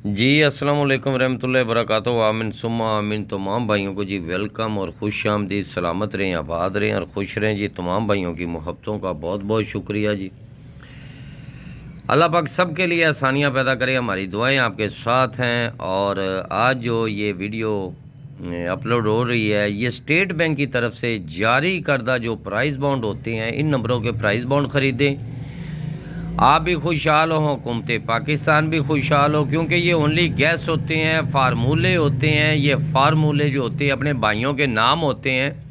जी अस्सलाम वालेकुम रहमतुल्लाहि वबरकातुहू। आमीन सुम्मा आमीन। तमाम भाइयों को जी वेलकम और खुश आमदीद। सलामत रहें, आबाद रहें और खुश रहें जी। तमाम भाइयों की मोहब्बतों का बहुत बहुत शुक्रिया जी। अल्लाह पाक सब के लिए आसानियाँ पैदा करे, हमारी दुआएं आपके साथ हैं। और आज जो ये वीडियो अपलोड हो रही है, ये स्टेट बैंक की तरफ से जारी करदा जो प्राइस बॉन्ड होते हैं, इन नंबरों के प्राइस बॉन्ड ख़रीदें। आप भी खुशहाल हो, हुकूमत पाकिस्तान भी खुशहाल हो, क्योंकि ये ओनली गैस होते हैं, फार्मूले होते हैं। ये फार्मूले जो होते हैं अपने भाइयों के नाम होते हैं,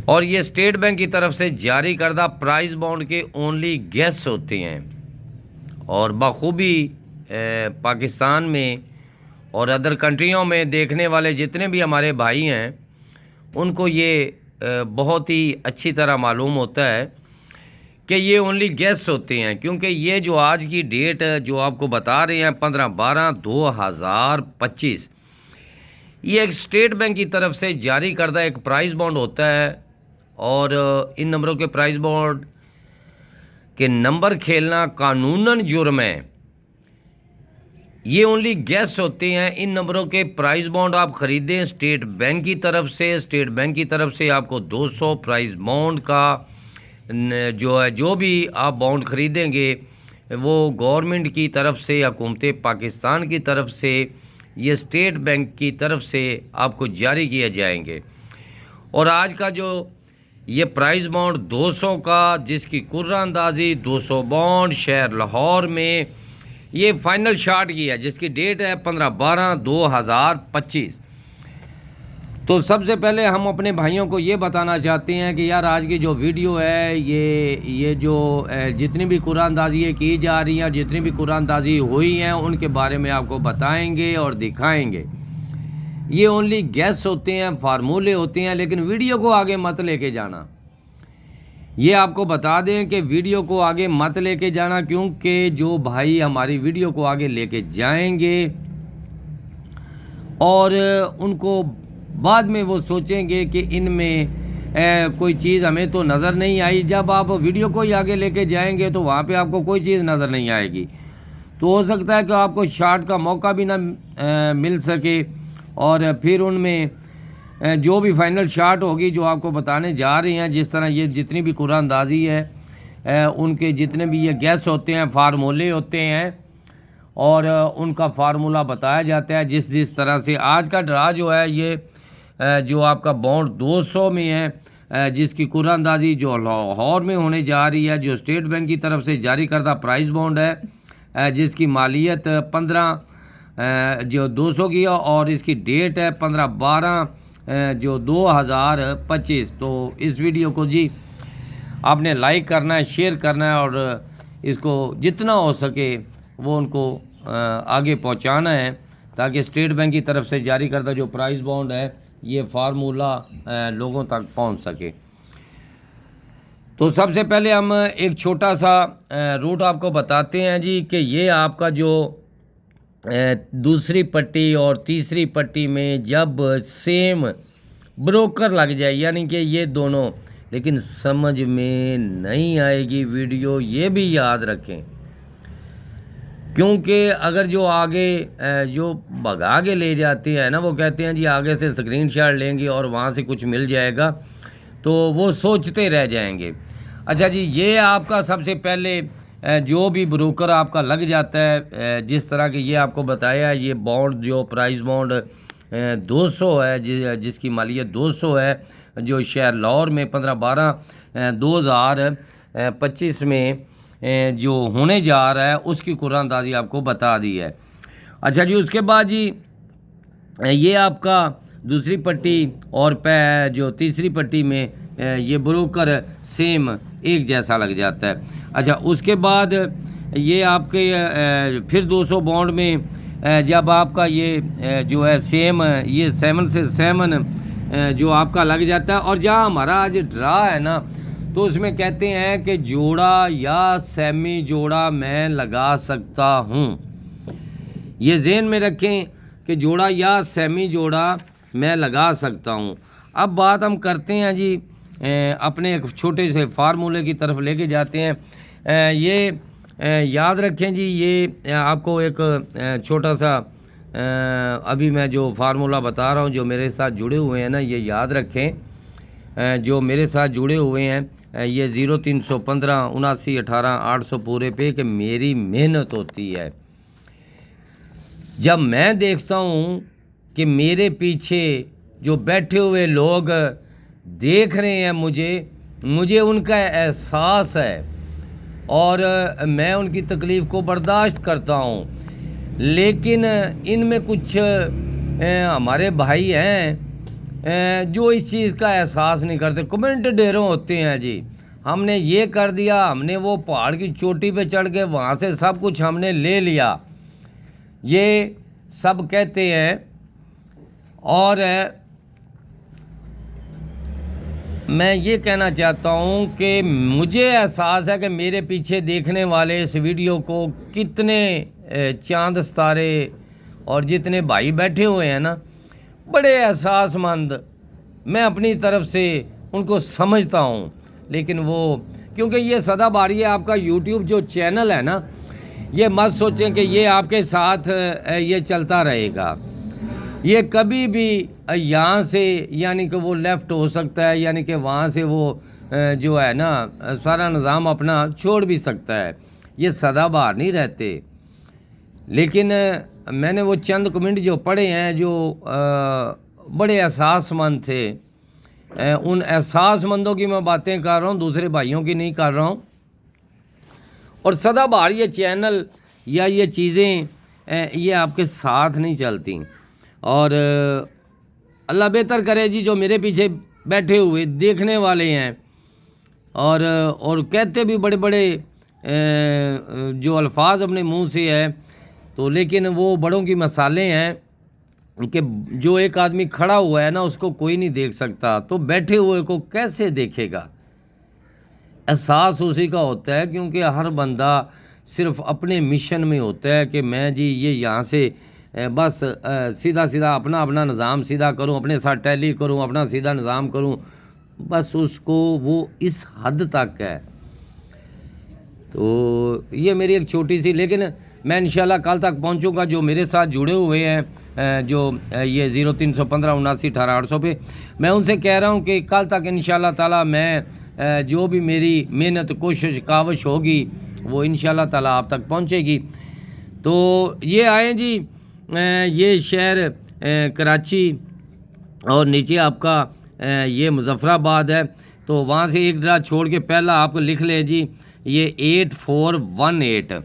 और ये स्टेट बैंक की तरफ से जारी करदा प्राइस बॉन्ड के ओनली गैस होते हैं। और बखूबी पाकिस्तान में और अदर कंट्रियों में देखने वाले जितने भी हमारे भाई हैं, उनको ये बहुत ही अच्छी तरह मालूम होता है कि ये ओनली गैस होते हैं। क्योंकि ये जो आज की डेट जो आपको बता रहे हैं 15/12/2025, ये एक स्टेट बैंक की तरफ से जारी करदा एक प्राइस बॉन्ड होता है। और इन नंबरों के प्राइस बॉन्ड के नंबर खेलना कानूनन जुर्म है। ये ओनली गैस होते हैं। इन नंबरों के प्राइस बॉन्ड आप ख़रीदें स्टेट बैंक की तरफ से। स्टेट बैंक की तरफ से आपको 200 प्राइस बॉन्ड का जो भी आप बॉन्ड ख़रीदेंगे, वो गवर्नमेंट की तरफ से, हुकूमत पाकिस्तान की तरफ से, ये स्टेट बैंक की तरफ से आपको जारी किए जाएंगे। और आज का जो ये प्राइस बॉन्ड 200 का, जिसकी कुर्रा अंदाज़ी 200 बॉन्ड शहर लाहौर में ये फ़ाइनल शार्ट की है, जिसकी डेट है 15/12/2025। तो सबसे पहले हम अपने भाइयों को ये बताना चाहते हैं कि यार आज की जो वीडियो है, ये जो जितनी भी कुरानदाजी की जा रही हैं, जितनी भी कुरानदाजी हुई हैं, उनके बारे में आपको बताएंगे और दिखाएंगे। ये ओनली गैस होते हैं, फार्मूले होते हैं, लेकिन वीडियो को आगे मत लेके जाना। ये आपको बता दें कि वीडियो को आगे मत लेके जाना, क्योंकि जो भाई हमारी वीडियो को आगे लेके जाएंगे और उनको बाद में वो सोचेंगे कि इनमें कोई चीज़ हमें तो नज़र नहीं आई। जब आप वीडियो को ही आगे लेके जाएंगे तो वहाँ पे आपको कोई चीज़ नज़र नहीं आएगी। तो हो सकता है कि आपको शार्ट का मौका भी ना मिल सके, और फिर उनमें जो भी फाइनल शार्ट होगी जो आपको बताने जा रहे हैं, जिस तरह ये जितनी भी कुरानदाजी है, उनके जितने भी ये गैस होते हैं, फार्मूले होते हैं, और उनका फार्मूला बताया जाता है। जिस तरह से आज का ड्रा जो है, ये जो आपका बॉन्ड 200 में है, जिसकी कुरानदाजी जो लाहौर में होने जा रही है, जो स्टेट बैंक की तरफ से जारी करदा प्राइस बॉन्ड है, जिसकी मालियत 15 जो 200 की है, और इसकी डेट है 15/12 जो 2025। तो इस वीडियो को जी आपने लाइक करना है, शेयर करना है, और इसको जितना हो सके वो उनको आगे पहुंचाना है, ताकि स्टेट बैंक की तरफ से जारी करदा जो प्राइस बॉन्ड है, ये फार्मूला लोगों तक पहुंच सके। तो सबसे पहले हम एक छोटा सा रूट आपको बताते हैं जी, कि ये आपका जो दूसरी पट्टी और तीसरी पट्टी में जब सेम ब्रोकर लग जाए, यानी कि ये दोनों, लेकिन समझ में नहीं आएगी वीडियो, ये भी याद रखें। क्योंकि अगर जो आगे जो भगा के ले जाते हैं ना, वो कहते हैं जी आगे से स्क्रीनशॉट लेंगे और वहाँ से कुछ मिल जाएगा, तो वो सोचते रह जाएंगे। अच्छा जी, ये आपका सबसे पहले जो भी ब्रोकर आपका लग जाता है, जिस तरह के ये आपको बताया, ये बॉन्ड जो प्राइस बॉन्ड 200 है, जिसकी मालियत 200 है, जो शहर लाहौर में 15/12/2025 में जो होने जा रहा है, उसकी कुरानदाजी आपको बता दी है। अच्छा जी, उसके बाद जी ये आपका दूसरी पट्टी और जो तीसरी पट्टी में ये ब्रोकर सेम एक जैसा लग जाता है। अच्छा, उसके बाद ये आपके फिर 200 बॉन्ड में जब आपका ये जो है सेम, ये 7 से 7 जो आपका लग जाता है, और जहाँ हमारा आज ड्रा है ना, तो उसमें कहते हैं कि जोड़ा या सेमी जोड़ा मैं लगा सकता हूँ। ये ज़हन में रखें कि जोड़ा या सेमी जोड़ा मैं लगा सकता हूँ। अब बात हम करते हैं जी अपने एक छोटे से फार्मूले की तरफ लेके जाते हैं। ये याद रखें जी, ये आपको एक छोटा सा अभी मैं जो फार्मूला बता रहा हूँ, जो मेरे साथ जुड़े हुए हैं ना, ये याद रखें। जो मेरे साथ जुड़े हुए हैं ये 0315 79 18 800 पूरे पे कि मेरी मेहनत होती है। जब मैं देखता हूँ कि मेरे पीछे जो बैठे हुए लोग देख रहे हैं मुझे उनका एहसास है और मैं उनकी तकलीफ़ को बर्दाश्त करता हूँ। लेकिन इनमें कुछ हमारे भाई हैं जो इस चीज़ का एहसास नहीं करते। कमेंट ढेरों होते हैं जी, हमने ये कर दिया, हमने वो पहाड़ की चोटी पे चढ़ के वहाँ से सब कुछ हमने ले लिया, ये सब कहते हैं। और मैं ये कहना चाहता हूँ कि मुझे एहसास है कि मेरे पीछे देखने वाले इस वीडियो को कितने चांद सितारे और जितने भाई बैठे हुए हैं ना, बड़े एहसासमंद, मैं अपनी तरफ से उनको समझता हूँ। लेकिन वो, क्योंकि ये सदाबहार है आपका यूट्यूब जो चैनल है ना, ये मत सोचें कि ये आपके साथ ये चलता रहेगा। ये कभी भी यहाँ से यानी कि वो लेफ़्ट हो सकता है, यानी कि वहाँ से वो जो है ना सारा निज़ाम अपना छोड़ भी सकता है। ये सदाबहार नहीं रहते। लेकिन मैंने वो चंद कमेंट जो पढ़े हैं जो बड़े एहसासमंद थे, उन एहसासमंदों की मैं बातें कर रहा हूँ, दूसरे भाइयों की नहीं कर रहा हूँ। और सदाबहार ये चैनल या ये चीज़ें ये आपके साथ नहीं चलती। और अल्लाह बेहतर करे जी, जो मेरे पीछे बैठे हुए देखने वाले हैं और कहते भी बड़े बड़े जो अल्फाज अपने मुंह से है, तो लेकिन वो बड़ों की मसाले हैं कि जो एक आदमी खड़ा हुआ है ना उसको कोई नहीं देख सकता, तो बैठे हुए को कैसे देखेगा। एहसास उसी का होता है, क्योंकि हर बंदा सिर्फ अपने मिशन में होता है कि मैं जी ये यहाँ से बस सीधा सीधा अपना निज़ाम सीधा करूं, अपने साथ टैली करूं, अपना सीधा निज़ाम करूं, बस उसको वो इस हद तक है। तो ये मेरी एक छोटी सी, लेकिन मैं इंशाल्लाह कल तक पहुंचूंगा। जो मेरे साथ जुड़े हुए हैं जो ये 0315 79 18 800 पे, मैं उनसे कह रहा हूं कि कल तक इंशाल्लाह ताला मैं जो भी मेरी मेहनत कोशिश काविश होगी वो इंशाल्लाह ताला आप तक पहुंचेगी। तो ये आए जी, ये शहर कराची और नीचे आपका ये मुजफ्फराबाद है। तो वहाँ से एक ड्रा छोड़ के पहला आप लिख लें जी, ये 8418,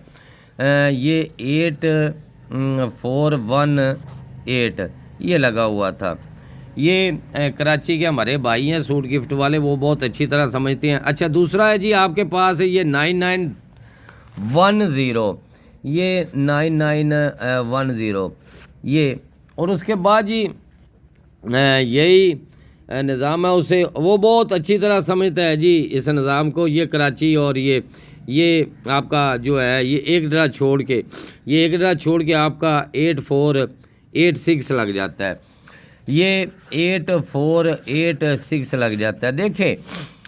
ये 8418 ये लगा हुआ था। ये कराची के हमारे भाई हैं सूट गिफ्ट वाले, वो बहुत अच्छी तरह समझते हैं। अच्छा, दूसरा है जी आपके पास ये 9910, ये 9910 ये, और उसके बाद जी यही निज़ाम है, उसे वो बहुत अच्छी तरह समझता है जी इस निज़ाम को। ये कराची और ये आपका जो है ये एक ड्रा छोड़ के, ये एक ड्रा छोड़ के आपका 8486 लग जाता है, ये 8486 लग जाता है। देखें,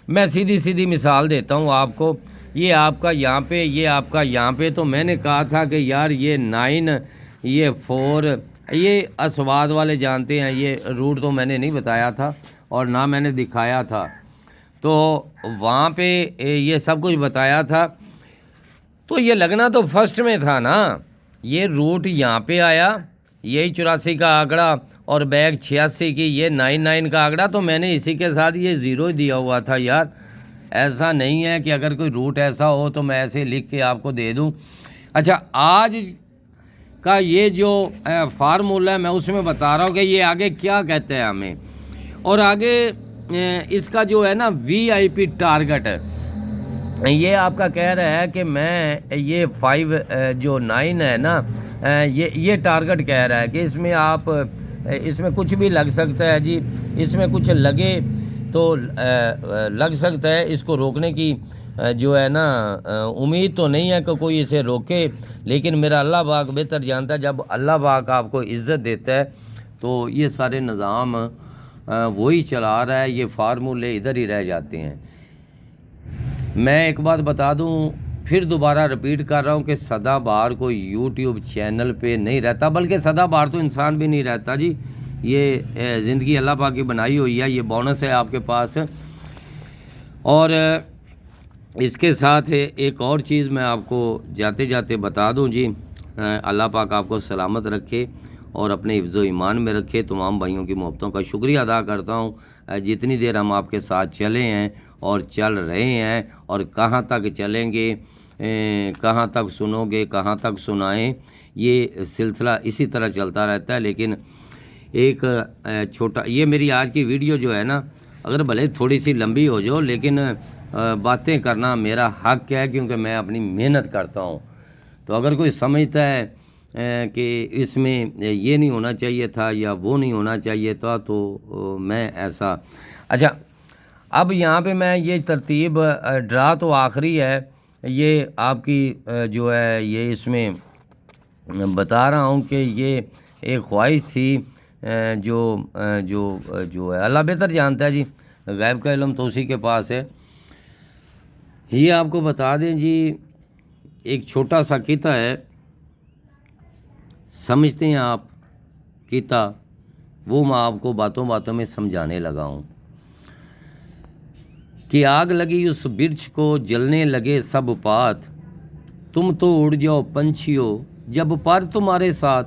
मैं सीधी सीधी मिसाल देता हूँ आपको, ये आपका यहाँ पे, ये आपका यहाँ पे, तो मैंने कहा था कि यार ये 9 ये 4, ये अस्वाद वाले जानते हैं, ये रूट तो मैंने नहीं बताया था और ना मैंने दिखाया था, तो वहाँ पे ये सब कुछ बताया था। तो ये लगना तो फर्स्ट में था ना, ये रूट यहाँ पे आया, यही 84 का आंकड़ा और बैग 86 की, ये 99 का आंकड़ा, तो मैंने इसी के साथ ये 0 दिया हुआ था। यार ऐसा नहीं है कि अगर कोई रूट ऐसा हो तो मैं ऐसे लिख के आपको दे दूं। अच्छा, आज का ये जो फार्मूला है मैं उसमें बता रहा हूँ कि ये आगे क्या कहते हैं हमें, और आगे इसका जो है ना VIP टारगेट है, ये आपका कह रहा है कि मैं ये 5 जो 9 है ना, ये टारगेट कह रहा है कि इसमें आप इसमें कुछ भी लग सकता है जी, इसमें कुछ लगे तो लग सकता है। इसको रोकने की जो है ना उम्मीद तो नहीं है कि कोई इसे रोके, लेकिन मेरा अल्लाह पाक बेहतर जानता है। जब अल्लाह पाक आपको इज़्ज़त देता है तो ये सारे निज़ाम वही चला रहा है, ये फार्मूले इधर ही रह जाते हैं। मैं एक बात बता दूं फिर दोबारा रिपीट कर रहा हूँ कि सदाबहार कोई यूट्यूब चैनल पे नहीं रहता, बल्कि सदाबहार तो इंसान भी नहीं रहता जी। ये ज़िंदगी अल्लाह पाक की बनाई हुई है, ये बोनस है आपके पास। और इसके साथ एक और चीज़ मैं आपको जाते जाते बता दूं जी, अल्लाह पाक आपको सलामत रखे और अपने हिफ्ज़ व ईमान में रखे। तमाम भाइयों की मोहब्बतों का शुक्रिया अदा करता हूं। जितनी देर हम आपके साथ चले हैं और चल रहे हैं, और कहां तक चलेंगे, कहां तक सुनोगे, कहां तक सुनाएं, ये सिलसिला इसी तरह चलता रहता है। लेकिन एक छोटा, ये मेरी आज की वीडियो जो है ना, अगर भले थोड़ी सी लंबी हो जाओ, लेकिन बातें करना मेरा हक है, क्योंकि मैं अपनी मेहनत करता हूँ। तो अगर कोई समझता है कि इसमें ये नहीं होना चाहिए था या वो नहीं होना चाहिए था, तो मैं ऐसा। अच्छा, अब यहाँ पे मैं ये तरतीब ड्रा तो आखिरी है, ये आपकी जो है ये इसमें बता रहा हूँ कि ये एक ख्वाहिश थी जो जो जो है अल्लाह बेहतर जानता है जी, गैब का इल्म तो उसी के पास है। ये आपको बता दें जी, एक छोटा सा किता है, समझते हैं आप किता, वो मैं आपको बातों बातों में समझाने लगा हूँ कि आग लगी उस वृक्ष को, जलने लगे सब पात, तुम तो उड़ जाओ पंछियों जब पर तुम्हारे साथ।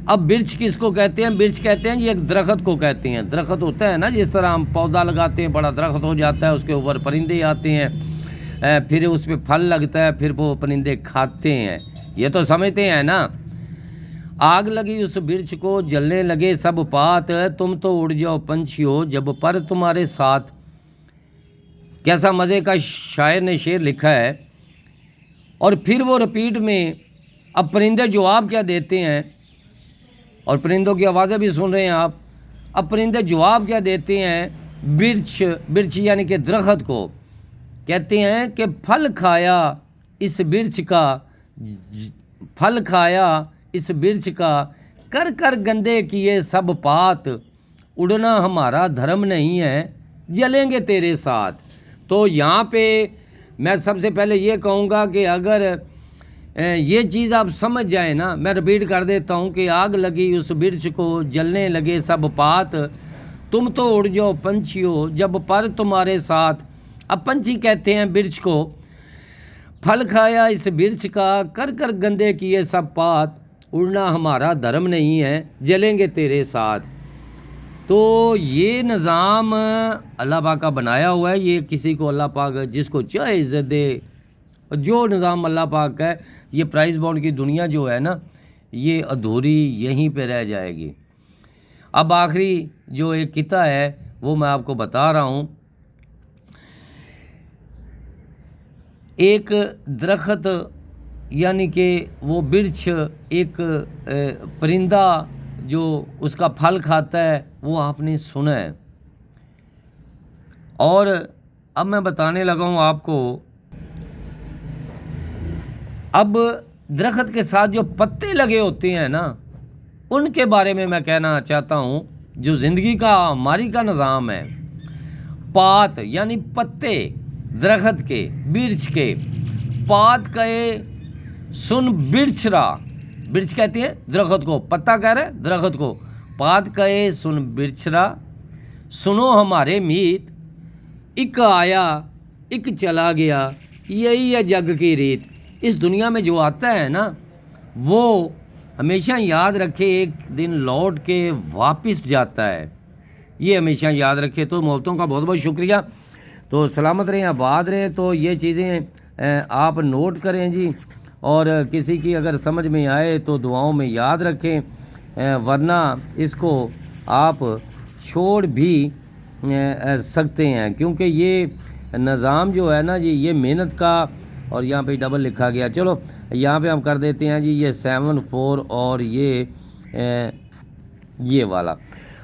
अब वृक्ष किसको कहते हैं? वृक्ष कहते हैं जी एक दरख्त को कहते हैं। दरख्त होता है ना, जिस तरह हम पौधा लगाते हैं, बड़ा दरख्त हो जाता है, उसके ऊपर परिंदे आते हैं, फिर उस पर फल लगता है, फिर वो परिंदे खाते हैं। ये तो समझते हैं ना। आग लगी उस वृक्ष को, जलने लगे सब पात, तुम तो उड़ जाओ पंछियों जब पर तुम्हारे साथ। कैसा मज़े का शायर ने शेर लिखा है। और फिर वो रिपीट में, अब परिंदे जवाब क्या देते हैं, और परिंदों की आवाज़ें भी सुन रहे हैं आप। अब परिंदे जवाब क्या देते हैं? वृक्ष यानी कि दरख्त को कहते हैं कि फल खाया इस वृक्ष का, फल खाया इस वृक्ष का, कर कर गंदे किए सब पात, उड़ना हमारा धर्म नहीं है, जलेंगे तेरे साथ। तो यहाँ पे मैं सबसे पहले ये कहूँगा कि अगर ये चीज़ आप समझ जाए ना, मैं रिपीट कर देता हूँ कि आग लगी उस वृक्ष को, जलने लगे सब पात, तुम तो उड़ जाओ पंछियों जब पर तुम्हारे साथ। अब पंछी कहते हैं वृक्ष को, फल खाया इस वृक्ष का, कर कर गंदे किए सब पात, उड़ना हमारा धर्म नहीं है, जलेंगे तेरे साथ। तो ये निज़ाम अल्लाह पाक का बनाया हुआ है। ये किसी को अल्लाह पाक जिसको चाहे इज़्ज़त दे। जो निज़ाम अल्लाह पाक है, ये प्राइस बॉन्ड की दुनिया जो है ना, ये अधूरी यहीं पे रह जाएगी। अब आखिरी जो एक किता है वो मैं आपको बता रहा हूँ। एक दरख्त यानी कि वो वृक्ष, एक परिंदा जो उसका फल खाता है, वो आपने सुना है। और अब मैं बताने लगा हूँ आपको। अब दरख्त के साथ जो पत्ते लगे होते हैं ना, उनके बारे में मैं कहना चाहता हूँ। जो ज़िंदगी का हमारी का निज़ाम है, पात यानी पत्ते, दरख्त के, वृक्ष के, पात कहे सुन वृक्षरा, वृक्ष कहते हैं दरख्त को, पत्ता कह रहे हैं दरख्त को, पात कहे सुन वृक्षरा, सुनो हमारे मीत, एक आया एक चला गया, यही है जग की रीत। इस दुनिया में जो आता है ना, वो हमेशा याद रखे एक दिन लौट के वापस जाता है, ये हमेशा याद रखे। तो मोहब्बतों का बहुत बहुत शुक्रिया। तो सलामत रहें, आबाद रहें। तो ये चीज़ें आप नोट करें जी, और किसी की अगर समझ में आए तो दुआओं में याद रखें, वरना इसको आप छोड़ भी सकते हैं, क्योंकि ये निज़ाम जो है ना जी, ये मेहनत का। और यहाँ पे डबल लिखा गया, चलो यहाँ पे हम कर देते हैं जी, ये 7-4 और ये वाला।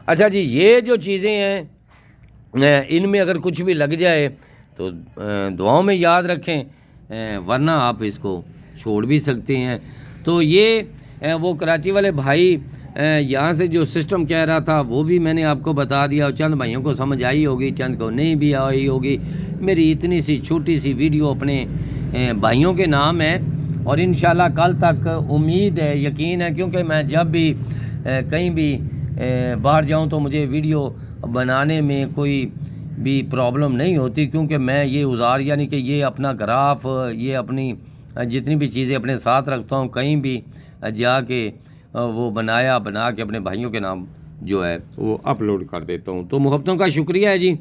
अच्छा जी, ये जो चीज़ें हैं इनमें अगर कुछ भी लग जाए तो दुआओं में याद रखें, वरना आप इसको छोड़ भी सकते हैं। तो ये वो कराची वाले भाई यहाँ से जो सिस्टम कह रहा था वो भी मैंने आपको बता दिया। चंद भाइयों को समझ आई होगी, चंद को नहीं भी आई होगी। मेरी इतनी सी छोटी सी वीडियो अपने भाइयों के नाम है। और इंशाल्लाह कल तक उम्मीद है, यकीन है, क्योंकि मैं जब भी कहीं भी बाहर जाऊं तो मुझे वीडियो बनाने में कोई भी प्रॉब्लम नहीं होती, क्योंकि मैं ये औज़ार यानी कि ये अपना ग्राफ, ये अपनी जितनी भी चीज़ें अपने साथ रखता हूँ, कहीं भी जाके वो बना के अपने भाइयों के नाम जो है वो अपलोड कर देता हूँ। तो मोहब्बतों का शुक्रिया है जी,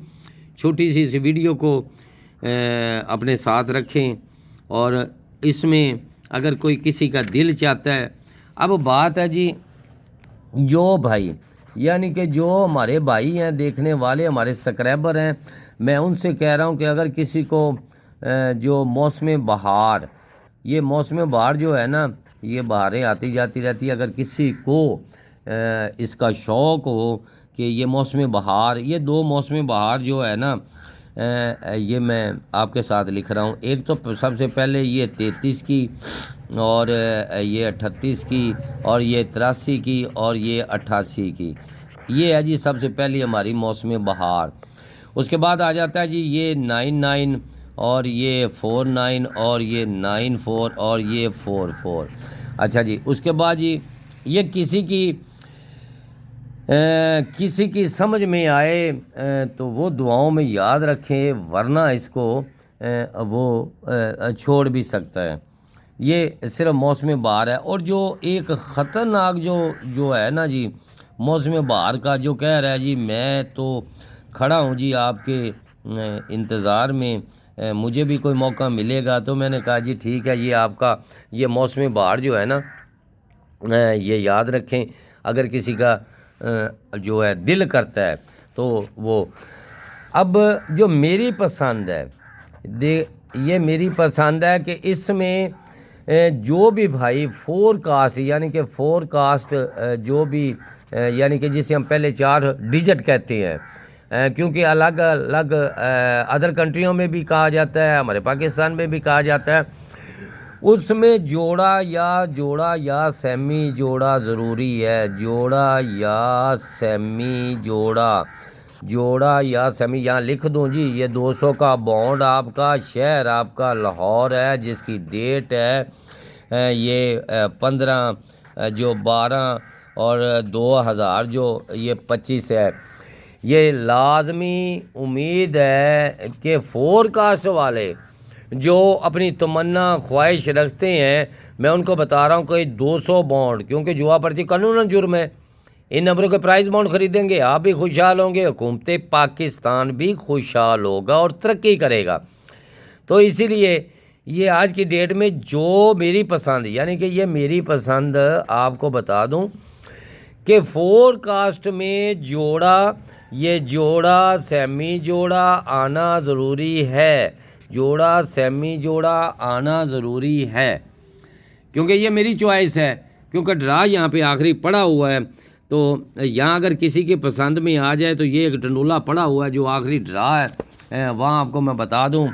छोटी सी इस वीडियो को अपने साथ रखें। और इसमें अगर कोई किसी का दिल चाहता है, अब बात है जी, जो भाई यानी कि जो हमारे भाई हैं, देखने वाले हमारे सब्सक्राइबर हैं, मैं उनसे कह रहा हूँ कि अगर किसी को जो मौसम बहार, ये मौसम बहार जो है ना, ये बहारें आती जाती रहती है, अगर किसी को इसका शौक़ हो कि ये मौसम बहार, ये 2 मौसम बहार जो है ना, ये मैं आपके साथ लिख रहा हूँ। एक तो सबसे पहले ये 33 की, और ये 38 की, और ये 83 की, और ये 88 की। ये है जी सबसे पहली हमारी मौसम बहार। उसके बाद आ जाता है जी ये 99, और ये 49, और ये 94, और ये 44। अच्छा जी, उसके बाद जी ये किसी की समझ में आए तो वो दुआओं में याद रखें, वरना इसको वो छोड़ भी सकता है। ये सिर्फ मौसम बहार है। और जो एक ख़तरनाक जो है ना जी मौसम बहार का, जो कह रहा है जी मैं तो खड़ा हूँ जी आपके इंतज़ार में, मुझे भी कोई मौका मिलेगा। तो मैंने कहा जी ठीक है, ये आपका ये मौसम बहार जो है ना, ये याद रखें। अगर किसी का जो है दिल करता है तो वो, अब जो मेरी पसंद है, ये मेरी पसंद है कि इसमें जो भी भाई फोरकास्ट, यानी कि फोरकास्ट जो भी यानी कि जिसे हम पहले 4 डिजिट कहते हैं, क्योंकि अलग अलग अदर कंट्रियों में भी कहा जाता है, हमारे पाकिस्तान में भी कहा जाता है, उसमें जोड़ा या सेमी जोड़ा ज़रूरी है। जोड़ा या सेमी यहाँ लिख दूँ जी। ये 200 का बॉन्ड आपका, शहर आपका लाहौर है, जिसकी डेट है ये 15 जो 12 और 2000 जो ये 25 है। ये लाजमी उम्मीद है कि फोरकास्ट वाले जो अपनी तमन्ना ख्वाहिश रखते हैं, मैं उनको बता रहा हूँ कि 200 बॉन्ड, क्योंकि जुआ पर्ची कानूनन जुर्म है, इन नंबरों के प्राइस बॉन्ड ख़रीदेंगे, आप भी खुशहाल होंगे, हुकूमत पाकिस्तान भी खुशहाल होगा और तरक्की करेगा। तो इसीलिए ये आज की डेट में जो मेरी पसंद, यानी कि ये मेरी पसंद आपको बता दूं कि फोरकास्ट में ये जोड़ा सेमी जोड़ा आना ज़रूरी है। जोड़ा सेमी जोड़ा आना ज़रूरी है, क्योंकि ये मेरी चॉइस है, क्योंकि ड्रा यहाँ पे आखिरी पड़ा हुआ है। तो यहाँ अगर किसी के पसंद में आ जाए तो ये एक टंडोला पड़ा हुआ है जो आखिरी ड्रा है, वहाँ आपको मैं बता दूँ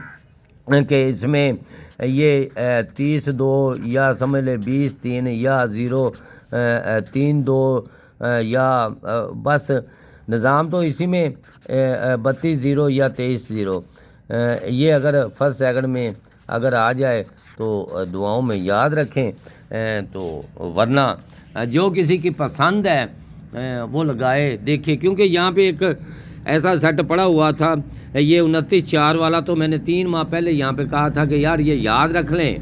कि इसमें ये 30-2 या समझ ले 20-3 या 0-3-2 या बस निज़ाम तो इसी में 32-0 या 23-0, ये अगर फर्स्ट सेकंड में अगर आ जाए तो दुआओं में याद रखें। तो वरना जो किसी की पसंद है वो लगाए देखे, क्योंकि यहाँ पे एक ऐसा सेट पड़ा हुआ था, ये 29-4 वाला, तो मैंने 3 माह पहले यहाँ पे कहा था कि यार ये याद रख लें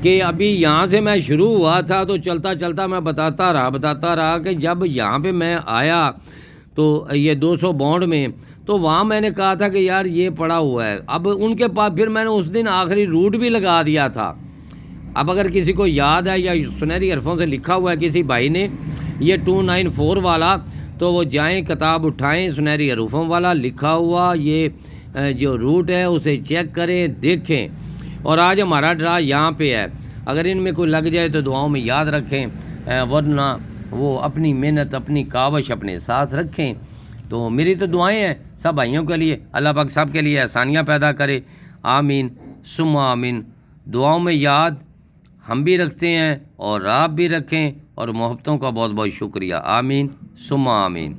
कि अभी यहाँ से मैं शुरू हुआ था तो चलता चलता मैं बताता रहा कि जब यहाँ पे मैं आया तो ये 200 बॉन्ड में, तो वहाँ मैंने कहा था कि यार ये पड़ा हुआ है। अब उनके पास फिर मैंने उस दिन आखिरी रूट भी लगा दिया था। अब अगर किसी को याद है या सुनहरी हरफों से लिखा हुआ है किसी भाई ने ये 294 वाला, तो वो जाएं किताब उठाएं, सुनहरी हरफों वाला लिखा हुआ ये जो रूट है उसे चेक करें, देखें। और आज हमारा ड्रा यहाँ पे है, अगर इनमें कोई लग जाए तो दुआओं में याद रखें, वरना वो अपनी मेहनत अपनी कावश अपने साथ रखें। तो मेरी तो दुआएं हैं सब भाइयों के लिए, अल्लाह पाक सब के लिए आसानियाँ पैदा करे, आमीन सुम्मा आमीन। दुआओं में याद हम भी रखते हैं और आप भी रखें, और मोहब्बतों का बहुत बहुत शुक्रिया, आमीन सुम्मा आमीन।